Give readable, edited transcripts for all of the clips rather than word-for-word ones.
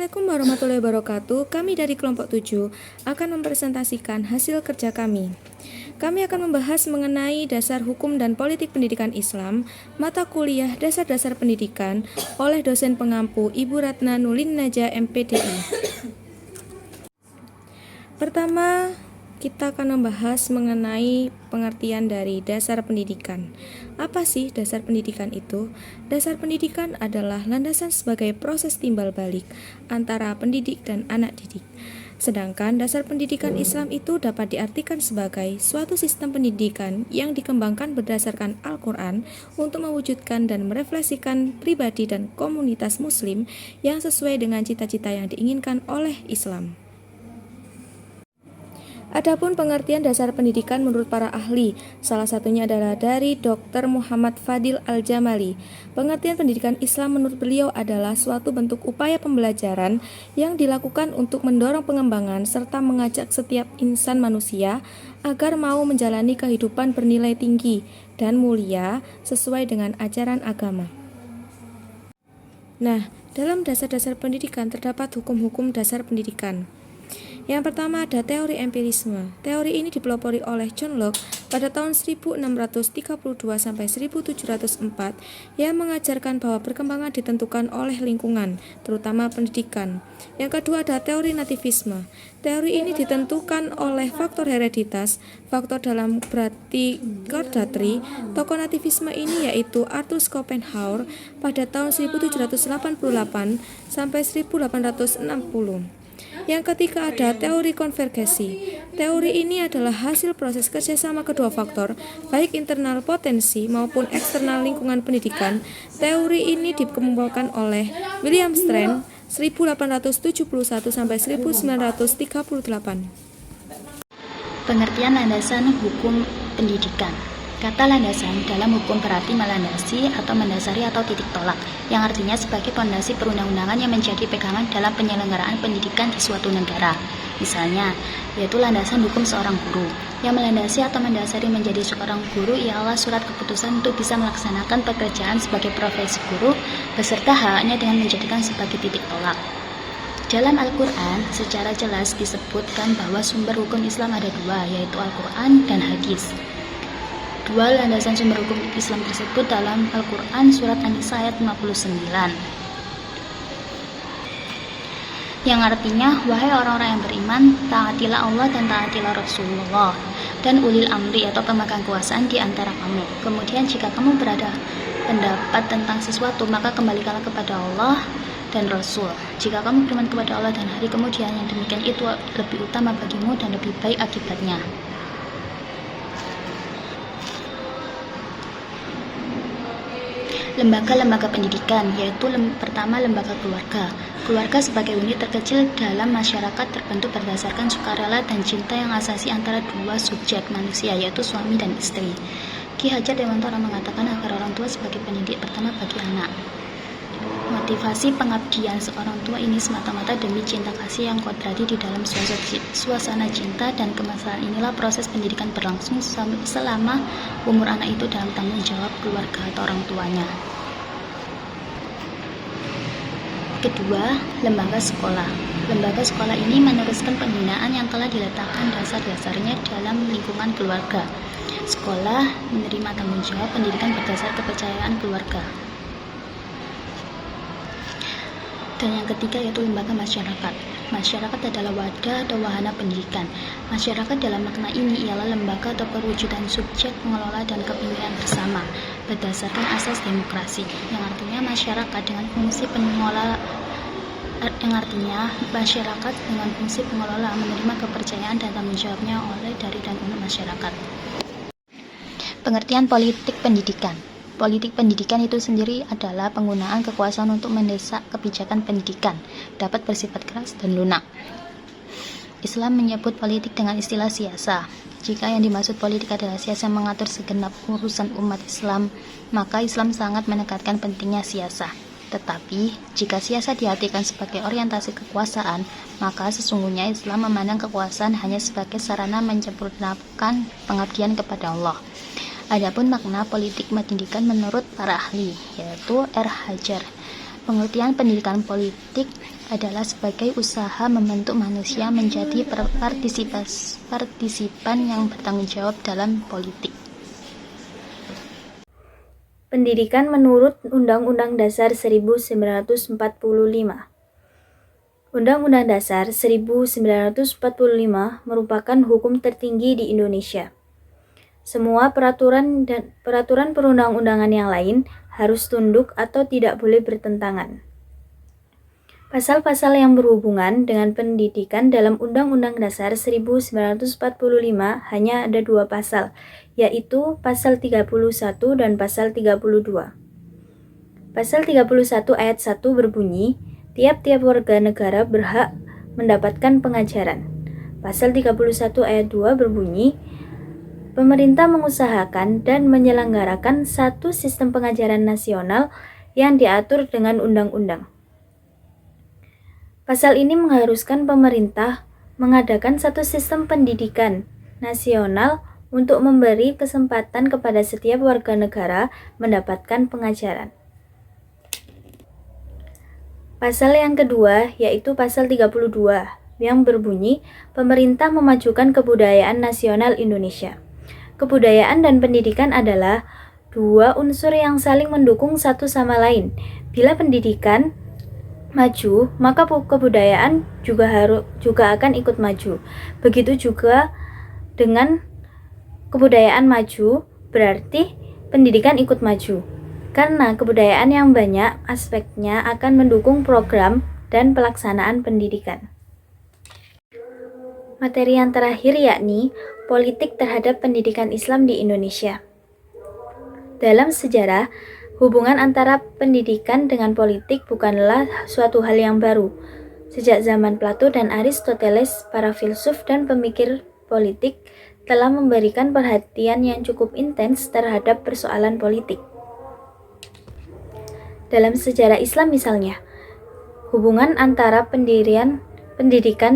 Assalamualaikum warahmatullahi wabarakatuh. Kami dari kelompok 7 akan mempresentasikan hasil kerja kami. Kami akan membahas mengenai dasar hukum dan politik pendidikan Islam, mata kuliah dasar-dasar pendidikan oleh dosen pengampu Ibu Ratna Nulin Naja MPDI. Pertama, kita akan membahas mengenai pengertian dari dasar pendidikan. Apa sih dasar pendidikan itu? Dasar pendidikan adalah landasan sebagai proses timbal balik antara pendidik dan anak didik. Sedangkan dasar pendidikan Islam itu dapat diartikan sebagai suatu sistem pendidikan yang dikembangkan berdasarkan Al-Quran untuk mewujudkan dan merefleksikan pribadi dan komunitas muslim yang sesuai dengan cita-cita yang diinginkan oleh Islam. Adapun pengertian dasar pendidikan menurut para ahli, salah satunya adalah dari Dr. Muhammad Fadil Al-Jamali. Pengertian pendidikan Islam menurut beliau adalah suatu bentuk upaya pembelajaran yang dilakukan untuk mendorong pengembangan serta mengajak setiap insan manusia agar mau menjalani kehidupan bernilai tinggi dan mulia sesuai dengan ajaran agama. Nah, dalam dasar-dasar pendidikan terdapat hukum-hukum dasar pendidikan. Yang pertama ada teori empirisme. Teori ini dipelopori oleh John Locke pada tahun 1632 sampai 1704 yang mengajarkan bahwa perkembangan ditentukan oleh lingkungan, terutama pendidikan. Yang kedua ada teori nativisme. Teori ini ditentukan oleh faktor hereditas, faktor dalam berarti Gardner. Tokoh nativisme ini yaitu Arthur Schopenhauer pada tahun 1788 sampai 1860. Yang ketiga ada teori konvergensi. Teori ini adalah hasil proses kerjasama kedua faktor, baik internal potensi maupun eksternal lingkungan pendidikan. Teori ini dikembangkan oleh William Strand 1871 sampai 1938. Pengertian landasan hukum pendidikan. Kata landasan dalam hukum berarti melandasi atau mendasari atau titik tolak, yang artinya sebagai pondasi perundang-undangan yang menjadi pegangan dalam penyelenggaraan pendidikan di suatu negara. Misalnya, yaitu landasan hukum seorang guru. Yang melandasi atau mendasari menjadi seorang guru ialah surat keputusan untuk bisa melaksanakan pekerjaan sebagai profesi guru, beserta haknya dengan menjadikan sebagai titik tolak. Dalam Al-Quran, secara jelas disebutkan bahwa sumber hukum Islam ada dua, yaitu Al-Quran dan hadis. Dua landasan sumber hukum Islam tersebut dalam Al-Quran surat An-Nisa ayat 59, yang artinya, wahai orang-orang yang beriman, taatilah Allah dan taatilah Rasulullah dan ulil amri atau pemegang kekuasaan di antara kamu. Kemudian jika kamu berada pendapat tentang sesuatu, maka kembalikanlah kepada Allah dan Rasul. Jika kamu beriman kepada Allah dan hari kemudian, yang demikian itu lebih utama bagimu dan lebih baik akibatnya. Lembaga-lembaga pendidikan, yaitu pertama lembaga keluarga. Keluarga sebagai unit terkecil dalam masyarakat terbentuk berdasarkan sukarela dan cinta yang asasi antara dua subjek manusia, yaitu suami dan istri. Ki Hajar Dewantara mengatakan agar orang tua sebagai pendidik pertama bagi anak. Motivasi pengabdian seorang tua ini semata-mata demi cinta kasih yang kodrati di dalam suasana cinta, dan kemesraan inilah proses pendidikan berlangsung selama umur anak itu dalam tanggung jawab keluarga atau orang tuanya. Kedua, lembaga sekolah. Lembaga sekolah ini meneruskan pembinaan yang telah diletakkan dasar-dasarnya dalam lingkungan keluarga. Sekolah menerima tanggung jawab pendidikan berdasar kepercayaan keluarga. Dan yang ketiga yaitu lembaga masyarakat. Masyarakat adalah wadah atau wahana pendidikan. Masyarakat dalam makna ini ialah lembaga atau perwujudan subjek pengelola dan kepemilikan bersama berdasarkan asas demokrasi, yang artinya masyarakat dengan fungsi pengelola menerima kepercayaan dan tanggung jawabnya oleh dari dan untuk masyarakat. Pengertian politik pendidikan. Politik pendidikan itu sendiri adalah penggunaan kekuasaan untuk mendesak kebijakan pendidikan, dapat bersifat keras dan lunak. Islam menyebut politik dengan istilah siasa. Jika yang dimaksud politik adalah siasa yang mengatur segenap urusan umat Islam, maka Islam sangat menekankan pentingnya siasa. Tetapi, jika siasa diartikan sebagai orientasi kekuasaan, maka sesungguhnya Islam memandang kekuasaan hanya sebagai sarana menyempurnakan pengabdian kepada Allah. Adapun makna politik pendidikan menurut para ahli, yaitu R. Hajar. Pengertian pendidikan politik adalah sebagai usaha membentuk manusia menjadi partisipan yang bertanggung jawab dalam politik. Pendidikan menurut Undang-Undang Dasar 1945. Undang-Undang Dasar 1945 merupakan hukum tertinggi di Indonesia. Semua peraturan perundang-undangan yang lain harus tunduk atau tidak boleh bertentangan. Pasal-pasal yang berhubungan dengan pendidikan dalam Undang-Undang Dasar 1945 hanya ada 2 pasal, yaitu Pasal 31 dan Pasal 32. Pasal 31 ayat 1 berbunyi, tiap-tiap warga negara berhak mendapatkan pengajaran. Pasal 31 ayat 2 berbunyi, pemerintah mengusahakan dan menyelenggarakan satu sistem pengajaran nasional yang diatur dengan undang-undang. Pasal ini mengharuskan pemerintah mengadakan satu sistem pendidikan nasional untuk memberi kesempatan kepada setiap warga negara mendapatkan pengajaran. Pasal yang kedua yaitu Pasal 32 yang berbunyi, pemerintah memajukan kebudayaan nasional Indonesia. Kebudayaan dan pendidikan adalah 2 unsur yang saling mendukung satu sama lain. Bila pendidikan maju, maka kebudayaan juga akan ikut maju. Begitu juga dengan kebudayaan maju, berarti pendidikan ikut maju. Karena kebudayaan yang banyak aspeknya akan mendukung program dan pelaksanaan pendidikan. Materi yang terakhir yakni politik terhadap pendidikan Islam di Indonesia. Dalam sejarah, hubungan antara pendidikan dengan politik bukanlah suatu hal yang baru. Sejak zaman Plato dan Aristoteles, para filsuf dan pemikir politik telah memberikan perhatian yang cukup intens terhadap persoalan politik. Dalam sejarah Islam misalnya, hubungan antara pendidikan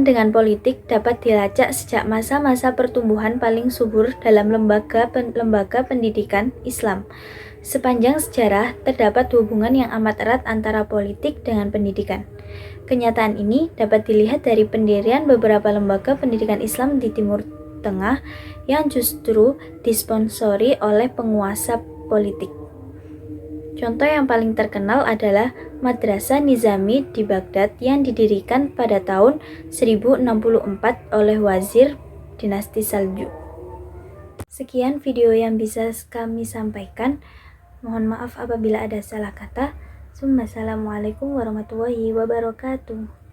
dengan politik dapat dilacak sejak masa-masa pertumbuhan paling subur dalam lembaga pendidikan Islam. Sepanjang sejarah, terdapat hubungan yang amat erat antara politik dengan pendidikan. Kenyataan ini dapat dilihat dari pendirian beberapa lembaga pendidikan Islam di Timur Tengah yang justru disponsori oleh penguasa politik. Contoh yang paling terkenal adalah Madrasah Nizami di Baghdad yang didirikan pada tahun 1064 oleh wazir dinasti Saljuk. Sekian video yang bisa kami sampaikan. Mohon maaf apabila ada salah kata. Assalamualaikum warahmatullahi wabarakatuh.